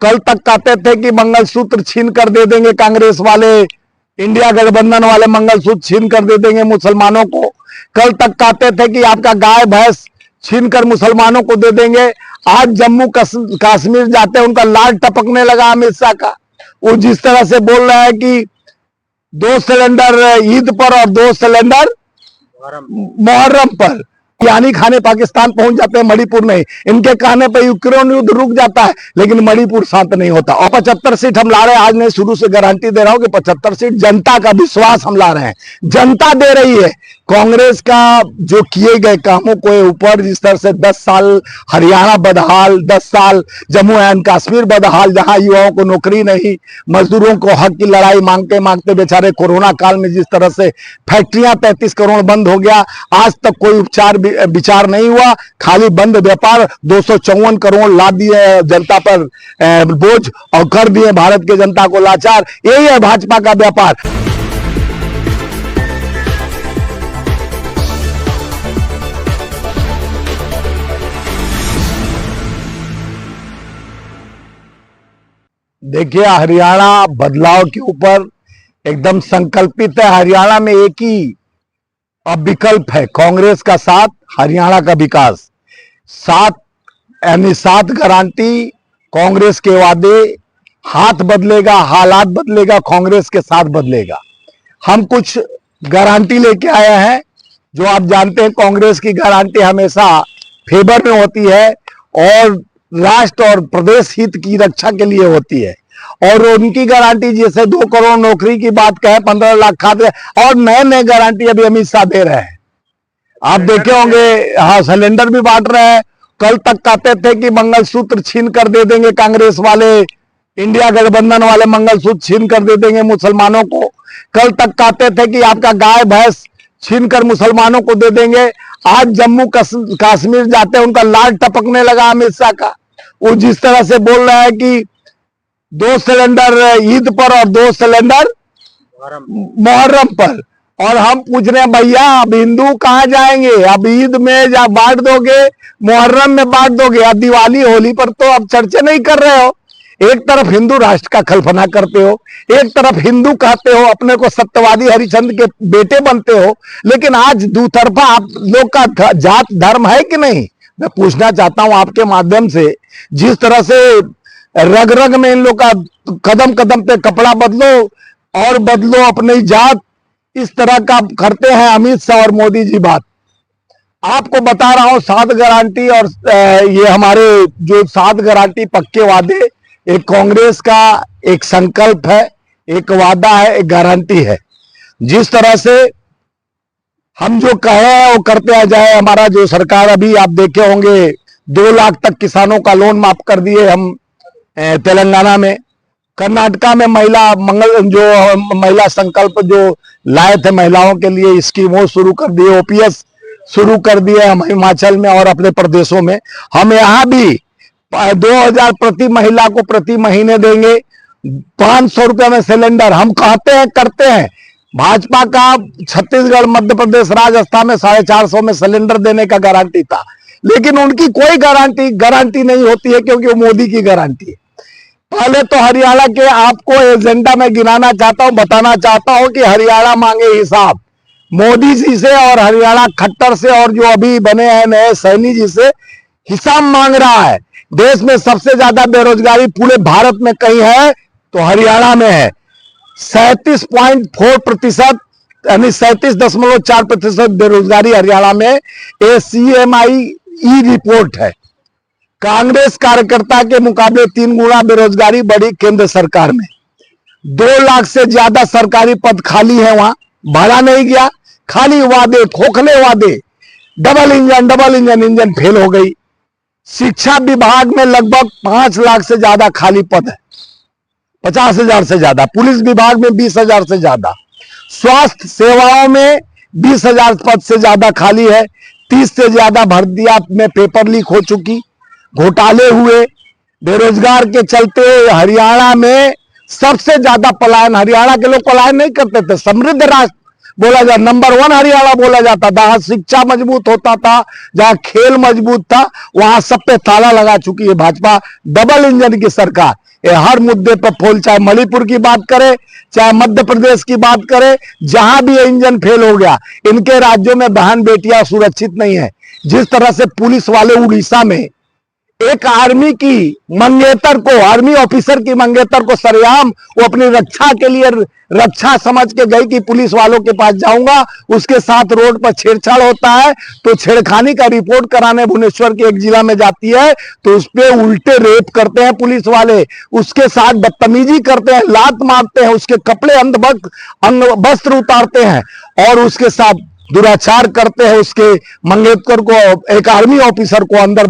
कल तक कहते थे कि मंगलसूत्र छीन कर दे देंगे कांग्रेस वाले, इंडिया गठबंधन वाले मंगलसूत्र छीन कर दे देंगे मुसलमानों को। कल तक कहते थे कि आपका गाय भैंस छीन कर मुसलमानों को दे देंगे। आज जम्मू कश्मीर जाते हैं उनका लाड टपकने लगा अमित शाह का। वो जिस तरह से बोल रहे हैं कि 2 सिलेंडर ईद पर और 2 सिलेंडर मुहर्रम पर, यानी खाने पाकिस्तान पहुंच जाते हैं, मणिपुर नहीं। इनके कहने पर यूक्रेन युद्ध रुक जाता है, लेकिन मणिपुर शांत नहीं होता। और 75 सीट हम ला रहे हैं, आज नहीं शुरू से गारंटी दे रहा हूं कि 75 सीट जनता का विश्वास हम ला रहे हैं, जनता दे रही है। कांग्रेस का जो किए गए कामों को ऊपर, जिस तरह से 10 साल हरियाणा बदहाल, 10 साल जम्मू एंड कश्मीर बदहाल, जहां युवाओं को नौकरी नहीं, मजदूरों को हक की लड़ाई मांगते मांगते बेचारे कोरोना काल में जिस तरह से फैक्ट्रियां 33 करोड़ बंद हो गया, आज तक कोई उपचार विचार नहीं हुआ, खाली बंद व्यापार। 254 करोड़ लाद दिए जनता पर बोझ और कर दिए भारत के जनता को लाचार। यही है भाजपा का व्यापार। देखिए, हरियाणा बदलाव के ऊपर एकदम संकल्पित है। हरियाणा में एक ही अब विकल्प है, कांग्रेस का साथ, हरियाणा का विकास। 7 गारंटी, कांग्रेस के वादे, हाथ बदलेगा, हालात बदलेगा, कांग्रेस के साथ बदलेगा। हम कुछ गारंटी लेके आए हैं। जो आप जानते हैं, कांग्रेस की गारंटी हमेशा फेवर में होती है और राष्ट्र और प्रदेश हित की रक्षा के लिए होती है। और उनकी गारंटी जैसे 2 करोड़ नौकरी की बात कहे, 15 लाख खाते, और नए नए गारंटी अभी अमित शाह दे रहे हैं। आप देखे होंगे, हाँ, सिलेंडर भी बांट रहे हैं। कल तक कहते थे कि मंगलसूत्र छीन कर दे देंगे कांग्रेस वाले, इंडिया गठबंधन वाले मंगलसूत्र छीन कर दे देंगे मुसलमानों को। कल तक कहते थे कि आपका गाय भैंस छीन कर मुसलमानों को दे देंगे। आज जम्मू कश्मीर जाते हैं उनका लाड टपकने लगा अमित शाह का। वो जिस तरह से बोल रहे हैं कि 2 सिलेंडर ईद पर और 2 सिलेंडर मुहर्रम पर। और हम पूछ रहे हैं, भैया अब हिंदू कहां जाएंगे? अब ईद में जा बांट दोगे, मुहर्रम में बांट दोगे, अब दिवाली होली पर तो अब चर्चा नहीं कर रहे हो। एक तरफ हिंदू राष्ट्र का कल्पना करते हो, एक तरफ हिंदू कहते हो, अपने को सत्यवादी हरिश्चंद्र के बेटे बनते हो, लेकिन आज दूतरफा आप लोग का जात धर्म है कि नहीं? मैं पूछना चाहता हूं आपके माध्यम से, जिस तरह से रग रग में इन लोग का कदम कदम पे कपड़ा बदलो और बदलो अपनी जात, इस तरह का करते हैं अमित शाह और मोदी जी बात। आपको बता रहा हूं 7 गारंटी, और ये हमारे जो 7 गारंटी पक्के वादे, एक कांग्रेस का एक संकल्प है, एक वादा है, एक गारंटी है। जिस तरह से हम जो कहे हैं वो करते आ जाए। हमारा जो सरकार, अभी आप देखे होंगे 2 लाख तक किसानों का लोन माफ कर दिए हम तेलंगाना में। कर्नाटका में महिला संकल्प जो लाए थे महिलाओं के लिए स्कीम, वो शुरू कर दिए। ओपीएस शुरू कर दिए हम हिमाचल में और अपने प्रदेशों में। हम यहाँ भी 2000 प्रति महिला को प्रति महीने देंगे, 500 रुपए में सिलेंडर। हम कहते हैं, करते हैं। भाजपा का छत्तीसगढ़, मध्य प्रदेश, राजस्थान में 450 में सिलेंडर देने का गारंटी था, लेकिन उनकी कोई गारंटी नहीं होती है, क्योंकि वो मोदी की गारंटी है। पहले तो हरियाणा के आपको एजेंडा में गिनाना चाहता हूं, बताना चाहता हूं कि हरियाणा मांगे हिसाब मोदी जी से, और हरियाणा खट्टर से, और जो अभी बने हैं नए सैनी जी से हिसाब मांग रहा है। देश में सबसे ज्यादा बेरोजगारी पूरे भारत में कहीं है तो हरियाणा में है। 37.4%, यानी 37.4% बेरोजगारी हरियाणा में। ACMI रिपोर्ट है। कांग्रेस कार्यकर्ता के मुकाबले 3 गुना बेरोजगारी बढ़ी केंद्र सरकार में। 2 लाख से ज्यादा सरकारी पद खाली है, वहां भरा नहीं गया, खाली वादे, खोखले वादे। डबल इंजन फेल हो गई। शिक्षा विभाग में लगभग 5 लाख से ज्यादा खाली पद है, 50,000 से ज्यादा। पुलिस विभाग में 20,000 से ज्यादा। स्वास्थ्य सेवाओं में 20,000 पद से ज्यादा खाली है। 30 से ज्यादा भर्तियां में पेपर लीक हो चुकी, घोटाले हुए। बेरोजगार के चलते हरियाणा में सबसे ज्यादा पलायन। हरियाणा के लोग पलायन नहीं करते थे, समृद्ध राष्ट्र बोला जा, नंबर 1 हरियाणा बोला जाता था। जहां शिक्षा मजबूत होता था, जहां खेल मजबूत था, वहां सब पे ताला लगा चुकी है भाजपा। डबल इंजन की सरकार, ये हर मुद्दे पर फोल, चाहे मणिपुर की बात करे, चाहे मध्य प्रदेश की बात करे, जहां भी ये इंजन फेल हो गया। इनके राज्यों में बहन बेटियां सुरक्षित नहीं है। जिस तरह से पुलिस वाले उड़ीसा में एक आर्मी की मंगेतर को, आर्मी ऑफिसर की मंगेतर को सरेआम वो अपनी रक्षा के लिए रक्षा समझ के गई कि पुलिस वालों के पास जाऊंगा, उसके साथ रोड पर छेड़छाड़ होता है, तो छेड़खानी का रिपोर्ट कराने भुवनेश्वर के एक जिला में जाती है, तो उस पर उल्टे रेप करते हैं पुलिस वाले, उसके साथ बदतमीजी करते हैं, लात मारते हैं, उसके कपड़े अंग वस्त्र उतारते हैं और उसके साथ दुराचार करते हैं। उसके मंगेतर को, एक आर्मी ऑफिसर को अंदर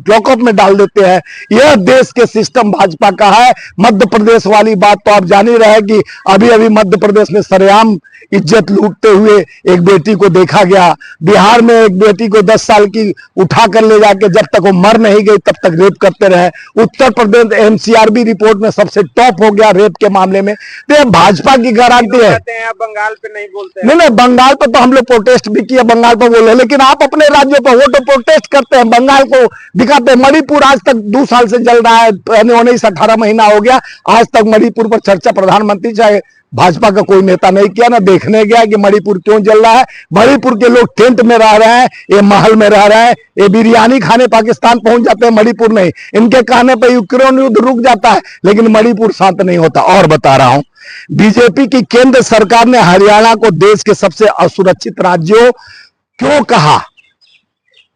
लॉकअप में डाल देते हैं। यह देश के सिस्टम भाजपा का है। मध्य प्रदेश वाली बात तो आप जान ही रहे कि अभी अभी मध्य प्रदेश में सरेआम इज्जत लूटते हुए एक बेटी को देखा गया। बिहार में एक बेटी को 10 साल की उठाकर ले जाके जब तक वो मर नहीं गई तब तक रेप करते रहे। उत्तर प्रदेश एनसीआरबी रिपोर्ट में सबसे टॉप हो गया रेप के मामले में। तो ये भाजपा की गारंटी है। बंगाल पे नहीं बोलते, नहीं, बंगाल पर तो हम लोग प्रोटेस्ट भी किया, बंगाल पर बोले, लेकिन आप अपने राज्यों पर वो तो प्रोटेस्ट करते हैं, बंगाल को दिखाते हैं। मणिपुर आज तक 2 साल से जल रहा है, 19-18 महीना हो गया, आज तक मणिपुर पर चर्चा प्रधानमंत्री चाहे भाजपा का कोई नेता नहीं किया, ना देखने गया कि मणिपुर क्यों जल रहा है। मणिपुर के लोग टेंट में रह रहे हैं, ये महल में रह रहे हैं, ये बिरयानी खाने पाकिस्तान पहुंच जाते हैं, मणिपुर नहीं। इनके कहने पर यूक्रेन युद्ध रुक जाता है, लेकिन मणिपुर शांत नहीं होता। और बता रहा हूं, बीजेपी की केंद्र सरकार ने हरियाणा को देश के सबसे असुरक्षित राज्यों क्यों कहा?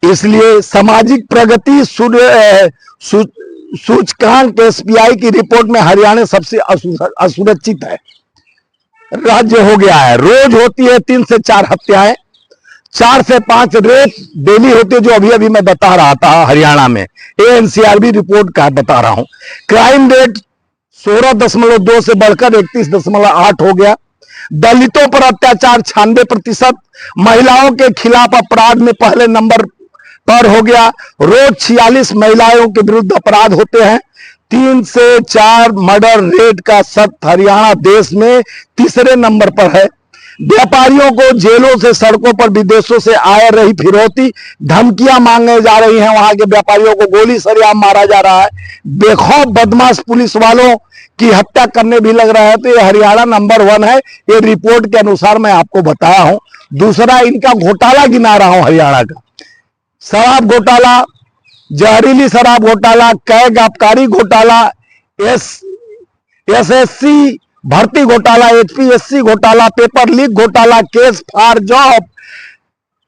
इसलिए सामाजिक प्रगति सूचकांक एसपीआई की रिपोर्ट में हरियाणा सबसे असुरक्षित है राज्य हो गया है। रोज होती है 3 से 4 हत्याएं, 4 से 5 रेप डेली होते, जो अभी अभी मैं बता रहा था हरियाणा में। एनसीआरबी रिपोर्ट का बता रहा हूं। क्राइम रेट 16.2 से बढ़कर 31.8 हो गया। दलितों पर अत्याचार 96%, महिलाओं के खिलाफ अपराध में पहले नंबर पर हो गया। रोज 46 महिलाओं के विरुद्ध अपराध होते हैं। 3 से 4 मर्डर रेट का सत्य हरियाणा देश में तीसरे नंबर पर है। व्यापारियों को जेलों से, सड़कों पर विदेशों से आए रही फिरौती, धमकियां मांगे जा रही हैं। वहां के व्यापारियों को गोली सरेआम मारा जा रहा है। बेखौफ बदमाश पुलिस वालों की हत्या करने भी लग रहा है। तो ये हरियाणा नंबर 1 है, ये रिपोर्ट के अनुसार मैं आपको बताया हूं। दूसरा इनका घोटाला गिना रहा हूं हरियाणा का। शराब घोटाला, जहरीली शराब घोटाला, कैग आबकारी घोटाला, एसएससी भर्ती घोटाला, एचपीएससी घोटाला, पेपर लीक घोटाला, केस फॉर जॉब,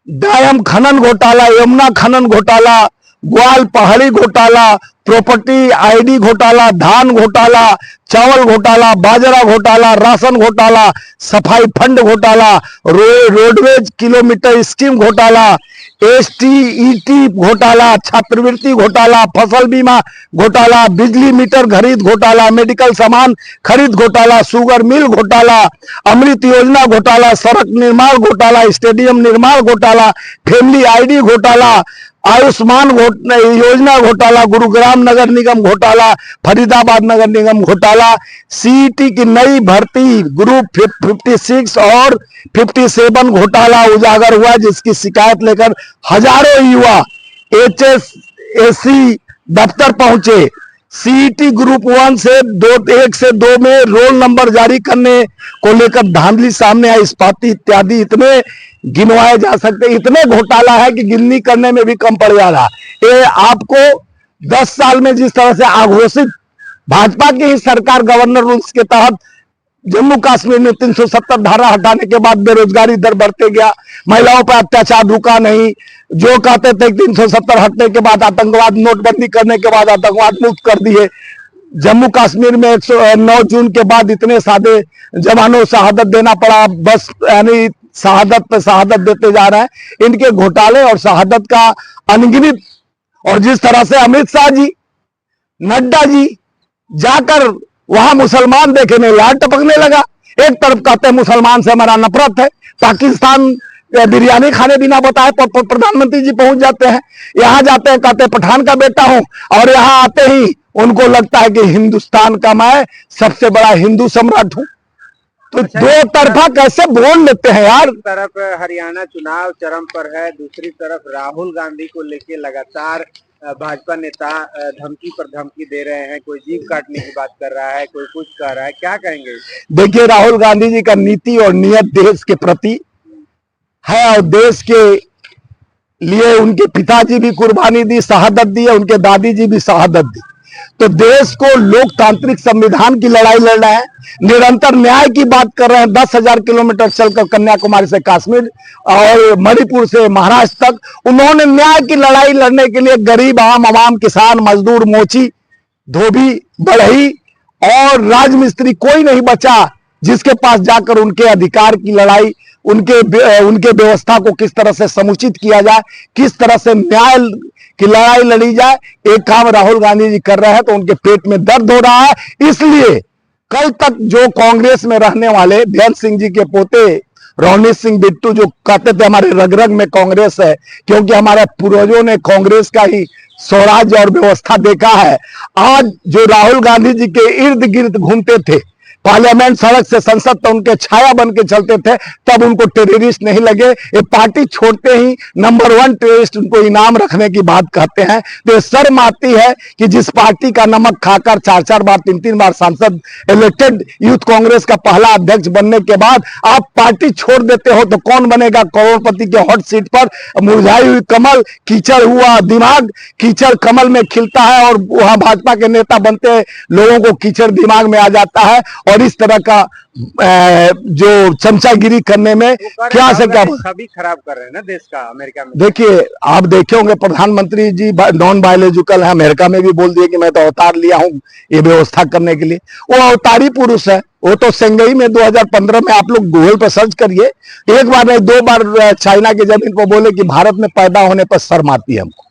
डायम खनन घोटाला, यमुना खनन घोटाला, ग्वाल पहाड़ी घोटाला, प्रॉपर्टी आईडी घोटाला, धान घोटाला, चावल घोटाला, बाजरा घोटाला, राशन घोटाला, सफाई फंड घोटाला, रोडवेज किलोमीटर स्कीम घोटाला, एसटीईटी घोटाला, छात्रवृत्ति घोटाला, फसल बीमा घोटाला, बिजली मीटर खरीद घोटाला, मेडिकल सामान खरीद घोटाला, शुगर मिल घोटाला, अमृत योजना घोटाला, सड़क निर्माण घोटाला, स्टेडियम निर्माण घोटाला, फैमिली आईडी घोटाला, आयुष्मान योजना घोटाला, गुरुग्राम नगर निगम घोटाला, फरीदाबाद नगर निगम घोटाला, सीईटी की नई भर्ती ग्रुप 56 और 57 घोटाला उजागर हुआ, जिसकी शिकायत लेकर हजारों युवा एचएसएससी दफ्तर पहुंचे। सीईटी ग्रुप 1 से 2 में रोल नंबर जारी करने को लेकर धांधली सामने आई। इस्पाती इत्यादि इतने गिनवाए जा सकते, इतने घोटाला है कि गिननी करने में भी कम पड़ जा रहा। ये आपको 10 साल में जिस तरह से आघोषित भाजपा की ही सरकार गवर्नर रूल्स के तहत जम्मू कश्मीर में 370 धारा हटाने के बाद बेरोजगारी दर बढ़ते गया, महिलाओं पर अत्याचार रुका नहीं। जो कहते थे 370 हटने के बाद आतंकवाद, नोटबंदी करने के बाद आतंकवाद मुक्त कर दिए। जम्मू कश्मीर में 9 जून के बाद इतने सादे जवानों शहादत देना पड़ा, बस यानी शहादत पे शहादत देते जा रहे हैं। इनके घोटाले और शहादत का अनगिनत, और जिस तरह से अमित शाह जी, नड्डा जी जाकर वहां मुसलमान देखे में लाल टपकने लगा। एक तरफ कहते हैं मुसलमान से हमारा नफरत है, पाकिस्तान बिरयानी खाने बिना बताए प्रधानमंत्री जी पहुंच जाते हैं। यहां जाते हैं कहते हैं पठान का बेटा हूं, और यहां आते ही उनको लगता है कि हिंदुस्तान का मैं सबसे बड़ा हिंदू सम्राट हूं। तो दो तरफा कैसे बोल लेते हैं यार। एक तरफ हरियाणा चुनाव चरम पर है, दूसरी तरफ राहुल गांधी को लेके लगातार भाजपा नेता धमकी पर धमकी दे रहे हैं। कोई जीभ काटने की बात कर रहा है, कोई कुछ कर रहा है, क्या कहेंगे? देखिए, राहुल गांधी जी का नीति और नियत देश के प्रति है, और देश के लिए उनके पिताजी भी कुर्बानी दी, शहादत दी है, उनके दादी जी भी शहादत दी। तो देश को लोकतांत्रिक संविधान की लड़ाई लड़ रहे हैं, निरंतर न्याय की बात कर रहे हैं। 10,000 किलोमीटर चलकर कन्याकुमारी से कश्मीर और मणिपुर से महाराष्ट्र तक उन्होंने न्याय की लड़ाई लड़ने के लिए गरीब आम आवाम, किसान, मजदूर, मोची, धोबी, बढ़ई और राजमिस्त्री कोई नहीं बचा जिसके पास जाकर उनके अधिकार की लड़ाई, उनके व्यवस्था को किस तरह से समुचित किया जाए, किस तरह से न्याय की लड़ाई लड़ी जाए, एक काम राहुल गांधी जी कर रहे हैं। तो उनके पेट में दर्द हो रहा है। इसलिए कल तक जो कांग्रेस में रहने वाले बेअंत सिंह जी के पोते रोनित सिंह बिट्टू जो कहते थे हमारे रग रग में कांग्रेस है, क्योंकि हमारे पूर्वजों ने कांग्रेस का ही स्वराज्य और व्यवस्था देखा है, आज जो राहुल गांधी जी के इर्द गिर्द घूमते थे, पार्लियामेंट, सड़क से संसद तक उनके छाया बन के चलते थे, तब उनको टेररिस्ट नहीं लगे। ये पार्टी छोड़ते ही नंबर 1 टेररिस्ट उनको इनाम रखने की बात कहते हैं। तो ये शर्म आती है कि जिस पार्टी का नमक खाकर 4-4 बार 3-3 बार सांसद इलेक्टेड यूथ कांग्रेस का पहला अध्यक्ष बनने के बाद आप पार्टी छोड़ देते हो, तो कौन बनेगा करोड़पति के हॉट सीट पर? मुरझाई हुई कमल, कीचड़ हुआ दिमाग, कीचड़ कमल में खिलता है और वहां भाजपा के नेता बनते हैं, लोगों को कीचड़ दिमाग में आ जाता है। और इस तरह का जो चमचागिरी करने में क्या से क्या छवि खराब कर रहे हैं ना देश का अमेरिका में। देखिए, आप देखे होंगे प्रधानमंत्री जी नॉन बायोलॉजिकल है, अमेरिका में भी बोल दिए कि मैं तो अवतार लिया हूं ये व्यवस्था करने के लिए। वो अवतारी पुरुष है। वो तो संगई में 2015 में, आप लोग गूगल पर सर्च करिए, एक बार नहीं 2 बार चाइना की जमीन पर बोले कि भारत में पैदा होने पर शर्म आती है हमको।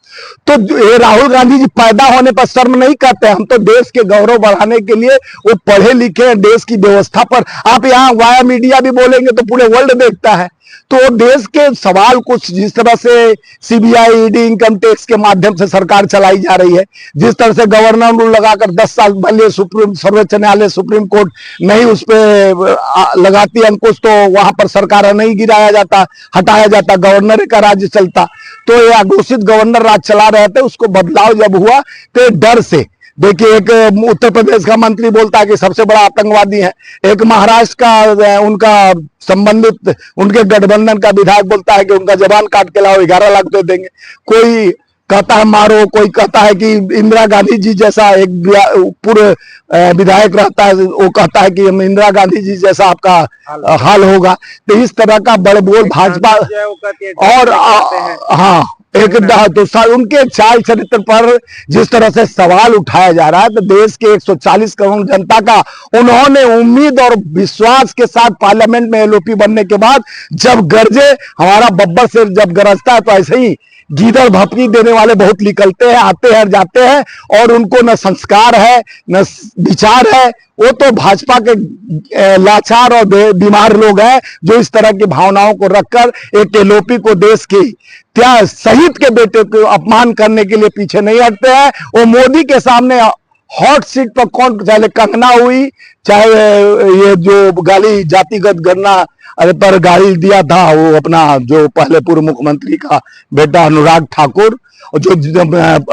तो ये राहुल गांधी जी पैदा होने पर शर्म नहीं करते। हम तो देश के गौरव बढ़ाने के लिए वो पढ़े लिखे हैं, देश की व्यवस्था पर आप यहाँ वाया मीडिया भी बोलेंगे तो पूरे वर्ल्ड देखता है। तो देश के सवाल कुछ जिस तरह से सीबीआई, ईडी, इनकम टैक्स के माध्यम से सरकार चलाई जा रही है, जिस तरह से गवर्नर रूल लगाकर 10 साल भले सर्वोच्च न्यायालय, सुप्रीम कोर्ट नहीं उस पर लगाती अंकुश, तो वहां पर सरकार नहीं गिराया जाता, हटाया जाता, गवर्नर का राज्य चलता। तो ये अघोषित गवर्नर राज चला रहे थे, उसको बदलाव जब हुआ तो डर से, देखिए, एक उत्तर प्रदेश का मंत्री बोलता है कि सबसे बड़ा आतंकवादी है, एक महाराष्ट्र का उनका संबंधित उनके गठबंधन का विधायक बोलता है कि उनका जबान काट के लाओ 11 लाख दे देंगे, कोई कहता है मारो, कोई कहता है कि इंदिरा गांधी जी जैसा एक पूर्व विधायक रहता है, वो कहता है कि इंदिरा गांधी जी जैसा आपका हाल होगा। तो इस तरह का बड़े बोल भाजपा और हाँ एक तो उनके चाल चरित्र पर जिस तरह से सवाल उठाया जा रहा है, तो देश के 140 करोड़ जनता का उन्होंने उम्मीद और विश्वास के साथ पार्लियामेंट में एलओपी बनने के बाद जब गरजे, हमारा बब्बर से जब गरजता है तो ऐसे ही गीदड़ भपकी देने वाले बहुत निकलते हैं, आते हैं जाते हैं, और उनको न संस्कार है न विचार है। वो तो भाजपा के लाचार और बीमार लोग हैं जो इस तरह की भावनाओं को रखकर एक एलओपी को देश के क्या शहीद के बेटे को अपमान करने के लिए पीछे नहीं हटते हैं। वो मोदी के सामने हॉट सीट पर कौन, चाहे कंगना हुई, चाहे ये जो गाली जातिगत गणना पर गाली दिया था वो अपना जो पहले पूर्व मुख्यमंत्री का बेटा अनुराग ठाकुर, जो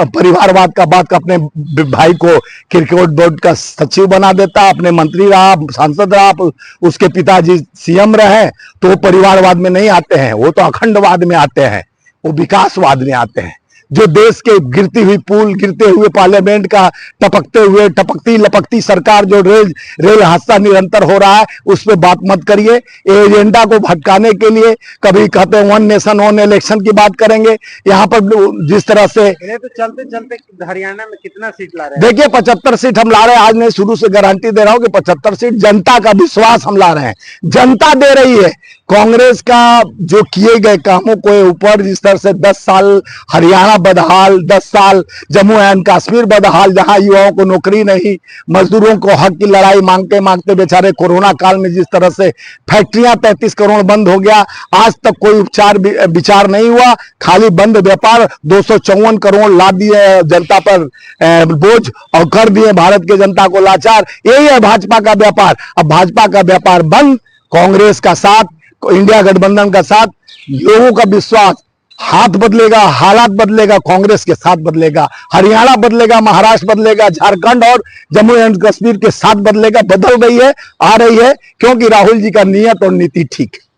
परिवारवाद का बात का अपने भाई को क्रिकेट बोर्ड का सचिव बना देता, अपने मंत्री रहा, सांसद रहा, उसके पिताजी सीएम रहे, तो वो परिवारवाद में नहीं आते हैं, वो तो अखंडवाद में आते हैं, वो विकासवाद में आते हैं। जो देश के गिरती हुई पुल, गिरते हुए पार्लियामेंट का टपकती लपकती सरकार, जो रेल हादसा निरंतर हो रहा है, उस पर बात मत करिए। एजेंडा को भटकाने के लिए कभी कहते हैं 1 नेशन 1 इलेक्शन की बात करेंगे, यहाँ पर जिस तरह से तो चलते चलते हरियाणा में कितना सीट ला रहे हैं? देखिए 75 सीट हम ला रहे हैं, आज नहीं शुरू से गारंटी दे रहा हूं कि 75 सीट जनता का विश्वास हम ला रहे हैं, जनता दे रही है। कांग्रेस का जो किए गए कामों के ऊपर, जिस तरह से 10 साल हरियाणा बदहाल, 10 साल जम्मू एंड कश्मीर बदहाल, जहां युवाओं को नौकरी नहीं, मजदूरों को हक की लड़ाई मांगते मांगते बेचारे कोरोना काल में जिस तरह से फैक्ट्रियां 33 करोड़ बंद हो गया, आज तक कोई उपचार विचार नहीं हुआ, खाली बंद व्यापार, 254 करोड़ लाद दिए जनता पर बोझ और कर दिए भारत के जनता को लाचार। यही है भाजपा का व्यापार। अब भाजपा का व्यापार बंद, कांग्रेस का साथ, इंडिया गठबंधन का साथ, लोगों का विश्वास, हाथ बदलेगा, हालात बदलेगा, कांग्रेस के साथ बदलेगा, हरियाणा बदलेगा, महाराष्ट्र बदलेगा, झारखंड और जम्मू एंड कश्मीर के साथ बदलेगा, बदल रही है, आ रही है, क्योंकि राहुल जी का नियत और नीति ठीक है।